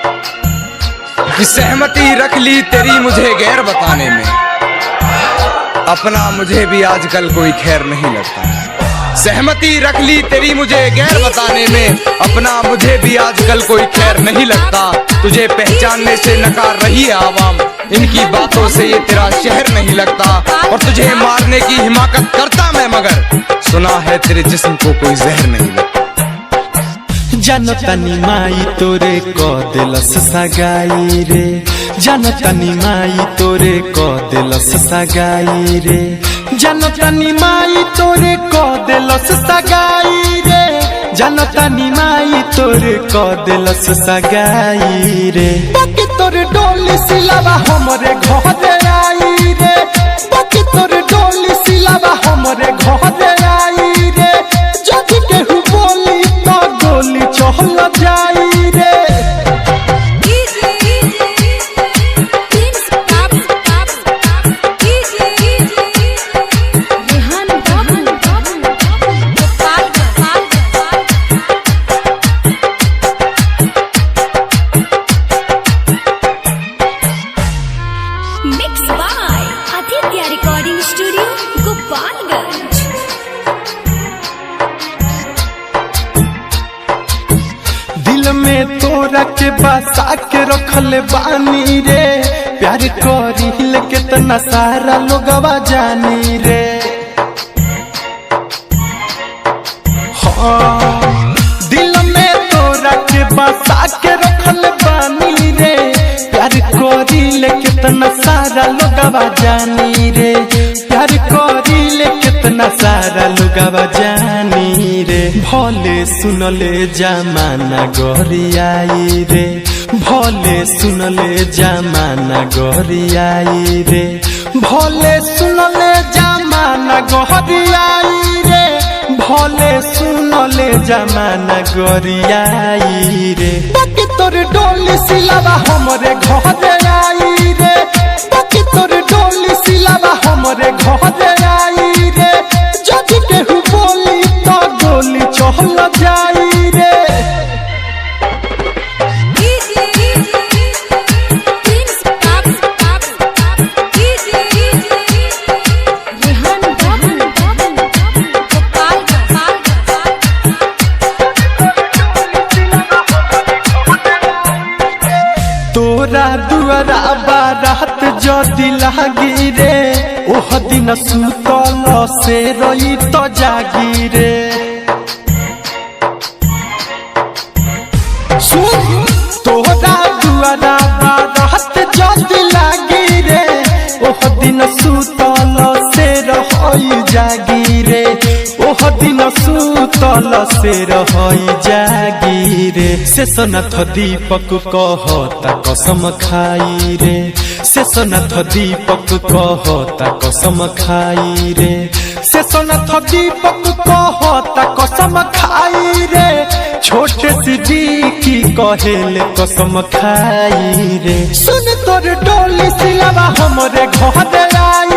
कि सहमति रख ली तेरी मुझे गैर बताने में, अपना मुझे भी आजकल कोई खैर नहीं लगता। सहमति रख ली तेरी मुझे गैर बताने में, अपना मुझे भी आजकल कोई खैर नहीं लगता। तुझे पहचानने से नकार रही है आवाम, इनकी बातों से ये तेरा शहर नहीं लगता। और तुझे मारने की हिमाकत करता मैं, मगर सुना है तेरे जिस्म को कोई जहर नहीं लगता। जनतनी माई तोरे को दिलस सगाई रे, जनतनी माई तोरे को दिलस सगाई रे, जनतनी माई तोरे को दिलस सगाई रे, जनतनी माई तोरे को दिलस सगाई रे। बाकी तोरे डोली सिलावा हमरे घर आई रे, बाकी तोरे डोली सिलावा हमरे घर आई रे। जब केहू बोली तो गोली चल जाई रे। Mixed by Aditya Recording Studio, Gopalganj। दिल में तोरा के बसा के रखले बानी रे, प्यार करिल कितना सारा लोगवा जानी रे। हाँ, दिल में तोरा के बसा के रखले बानी रे, प्यार करिल कितना सारा लोगवा जानी रे, प्यार करिल कितना सारा लोगवा जानी रे। भले सुनले जमाना गरियाई रे, भले सुनले जमाना गरियाई रे, भले सुनले जमाना गरियाई रे, भले सुनले जमाना गरियाई रे। बाकी तोर डोली सिलावा हमरे घर आई रे, बाकी तोर डोली सिलावा हमरे घर आई रे। जब केहू बोली तो गोली चल जाई रे। तोरा दुआरा बारात जदि लागी रे, ओह दिन सुतल से रही तो जागी रे। तोरा दुआरा बारात जदि लागी रे, ओह दिन सुतल से रही जागी रे, ओह दिन सुतल से रही जागी रे। शेषनाथ दीपक कहता कसम खाई रे, शेषनाथ दीपक कहता कसम खाई रे, शेषनाथ दीपक कहता कसम खाई रे। छोटे सिद्दीकी कहेले कसम खाई रे। सुन तोर डोली सिलावा हमरे घर आई